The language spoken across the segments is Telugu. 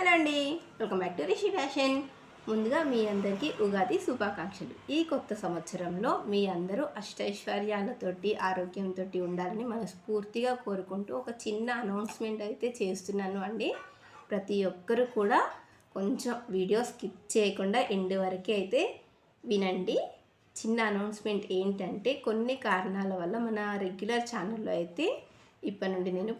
హలో అండి, welcome back to Rishi fashion. ముందుగా మీ అందరికీ ఉగాది శుభాకాంక్షలు. ఈ కొత్త సంవత్సరంలో మీ అందరూ అష్టైశ్వర్యాలతోటి ఆరోగ్యంతో ఉండాలని మనస్ఫూర్తిగా కోరుకుంటూ ఒక చిన్న అనౌన్స్మెంట్ అయితే చేస్తున్నాను అండి. ప్రతి ఒక్కరు కూడా కొంచెం వీడియో స్కిప్ చేయకుండా ఎండ్ వరకు అయితే వినండి. చిన్న అనౌన్స్మెంట్ ఏంటంటే, కొన్ని కారణాల వల్ల మన రెగ్యులర్ ఛానల్లో అయితే ఇప్పటి నుండి నేను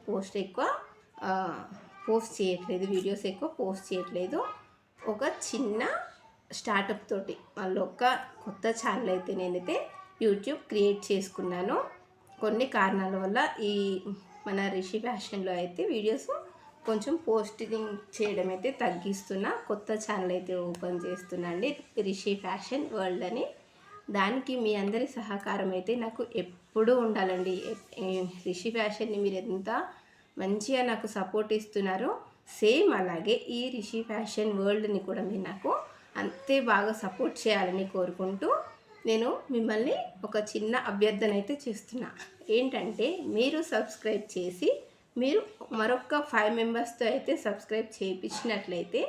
పోస్ట్ చేయట్లేదు, వీడియోస్ ఎక్కువ పోస్ట్ చేయట్లేదు. ఒక చిన్న స్టార్టప్ తోటి మళ్ళీ ఒక కొత్త ఛానల్ అయితే నేనైతే యూట్యూబ్ క్రియేట్ చేసుకున్నాను. కొన్ని కారణాల వల్ల ఈ మన రిషి ఫ్యాషన్లో అయితే వీడియోస్ కొంచెం పోస్టింగ్ చేయడం అయితే తగ్గిస్తున్నా. కొత్త ఛానల్ అయితే ఓపెన్ చేస్తున్నా అండి, రిషి ఫ్యాషన్ వరల్డ్ అని. దానికి మీ అందరి సహకారం అయితే నాకు ఎప్పుడూ ఉండాలండి. రిషి ఫ్యాషన్ని మీరు ఎంత మంచిగా నాకు సపోర్ట్ ఇస్తున్నారో, సేమ్ అలాగే ఈ రిషి ఫ్యాషన్ వరల్డ్ని కూడా మీరు నాకు అంతే బాగా సపోర్ట్ చేయాలని కోరుకుంటూ నేను మిమ్మల్ని ఒక చిన్న అభ్యర్థన అయితే చేస్తున్నా. ఏంటంటే, మీరు సబ్స్క్రైబ్ చేసి మీరు మరొక 5 మెంబర్స్తో అయితే సబ్స్క్రైబ్ చేయించినట్లయితే,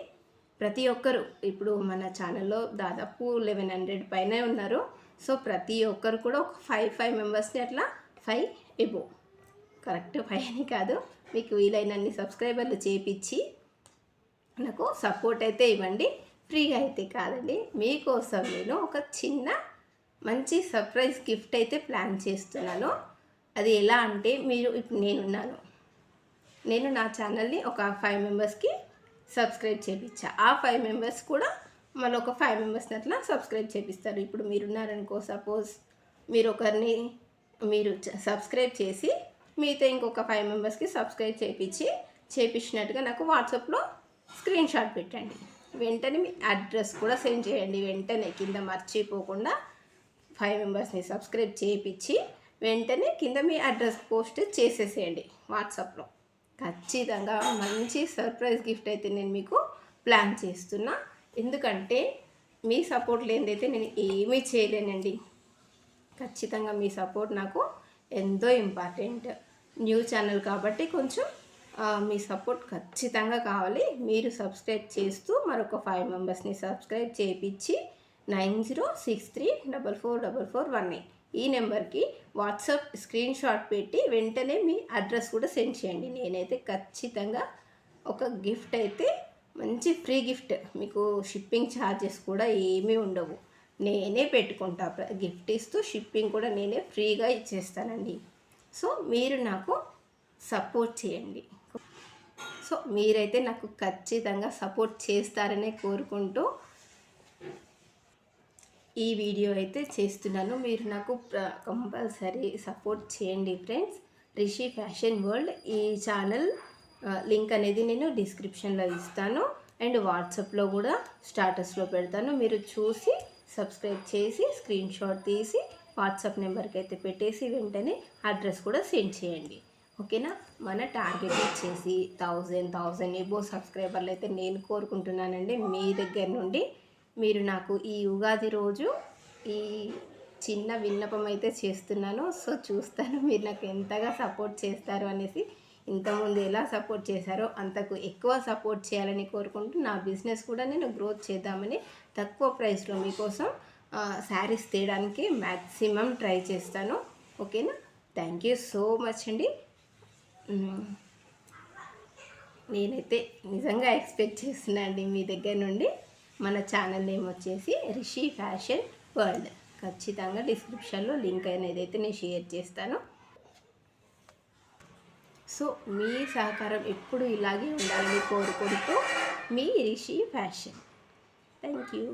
ప్రతి ఒక్కరు ఇప్పుడు మన ఛానల్లో దాదాపు 1100 పైన ఉన్నారు. సో ప్రతి ఒక్కరు కూడా ఒక 5 మెంబర్స్ని అట్లా 5 ఎబో, కరెక్ట్ 5 అని కాదు, మీకు వీలైనన్ని సబ్స్క్రైబర్లు చేపించి నాకు సపోర్ట్ అయితే ఇవ్వండి. ఫ్రీగా అయితే కాదండి, మీకోసం నేను ఒక చిన్న మంచి సర్ప్రైజ్ గిఫ్ట్ అయితే ప్లాన్ చేస్తున్నాను. అది ఎలా అంటే, మీరు ఇప్పుడు నేను నా ఛానల్ని ఒక 5 మెంబర్స్కి సబ్స్క్రైబ్ చేయించా. ఆ 5 మెంబర్స్ కూడా మళ్ళీ ఒక 5 మెంబర్స్ని అట్లా సబ్స్క్రైబ్ చేపిస్తారు. ఇప్పుడు మీరున్నారనుకో, సపోజ్ మీరు సబ్స్క్రైబ్ చేసి మీతో ఇంకొక 5 మెంబర్స్కి సబ్స్క్రైబ్ చేయించినట్టుగా నాకు వాట్సాప్లో స్క్రీన్ షాట్ పెట్టండి. వెంటనే మీ అడ్రస్ కూడా సెండ్ చేయండి. వెంటనే కింద మర్చిపోకుండా 5 మెంబర్స్ని సబ్స్క్రైబ్ చేయించి వెంటనే కింద మీ అడ్రస్ పోస్ట్ చేసేసేయండి వాట్సాప్లో. ఖచ్చితంగా మంచి సర్ప్రైజ్ గిఫ్ట్ అయితే నేను మీకు ప్లాన్ చేస్తున్నా. ఎందుకంటే మీ సపోర్ట్ లేనిదైతే నేను ఏమీ చేయలేనండి. ఖచ్చితంగా మీ సపోర్ట్ నాకు ఎంతో ఇంపార్టెంట్. న్యూ ఛానల్ కాబట్టి కొంచెం మీ సపోర్ట్ ఖచ్చితంగా కావాలి. మీరు సబ్స్క్రైబ్ చేస్తూ మరొక 5 మెంబర్స్ని సబ్స్క్రైబ్ చేయించి 9063444418 ఈ నెంబర్కి వాట్సాప్ స్క్రీన్ షాట్ పెట్టి వెంటనే మీ అడ్రస్ కూడా సెండ్ చేయండి. నేనైతే ఖచ్చితంగా ఒక గిఫ్ట్ అయితే, మంచి ఫ్రీ గిఫ్ట్, మీకు షిప్పింగ్ ఛార్జెస్ కూడా ఏమీ ఉండవు, నేనే పెట్టుకుంటా. గిఫ్ట్ ఇస్తూ షిప్పింగ్ కూడా నేనే ఫ్రీగా ఇచ్చేస్తానండి. సో మీరు నాకు సపోర్ట్ చేయండి. సో మీరైతే నాకు ఖచ్చితంగా సపోర్ట్ చేస్తారనే కోరుకుంటూ ఈ వీడియో అయితే చేస్తున్నాను. మీరు నాకు కంపల్సరీ సపోర్ట్ చేయండి ఫ్రెండ్స్. రిషి ఫ్యాషన్ వరల్డ్ ఈ ఛానల్ లింక్ అనేది నేను డిస్క్రిప్షన్లో ఇస్తాను, అండ్ వాట్సాప్లో కూడా స్టాటస్లో పెడతాను. మీరు చూసి సబ్స్క్రైబ్ చేసి స్క్రీన్ షాట్ తీసి వాట్సాప్ నెంబర్కి అయితే పెట్టేసి వెంటనే అడ్రస్ కూడా సెండ్ చేయండి. ఓకేనా? మన టార్గెట్ వచ్చేసి 1000 ఎబో సబ్స్క్రైబర్లు అయితే నేను కోరుకుంటున్నానండి మీ దగ్గర నుండి. మీరు నాకు ఈ ఉగాది రోజు ఈ చిన్న విన్నపం అయితే చేస్తున్నాను. సో చూస్తాను మీరు నాకు ఎంతగా సపోర్ట్ చేస్తారు అనేసి. ఇంతకుముందు ఎలా సపోర్ట్ చేశారో అంతకు ఎక్కువ సపోర్ట్ చేయాలని కోరుకుంటూ, నా బిజినెస్ కూడా నేను గ్రోత్ చేద్దామని తక్కువ ప్రైస్లో మీకోసం శారీస్ తేయడానికి మ్యాక్సిమం ట్రై చేస్తాను. ఓకేనా? థ్యాంక్ యూ సో మచ్ అండి. నేనైతే నిజంగా ఎక్స్పెక్ట్ చేస్తున్నా అండి మీ దగ్గర నుండి. మన ఛానల్ నేమ్ వచ్చేసి రిషి ఫ్యాషన్ వరల్డ్. ఖచ్చితంగా డిస్క్రిప్షన్లో లింక్ అనేది అయితే నేను షేర్ చేస్తాను. సో మీ సహకారం ఎప్పుడు ఇలాగే ఉండాలని కోరుకుంటూ మీ రిషి ఫ్యాషన్. Thank you.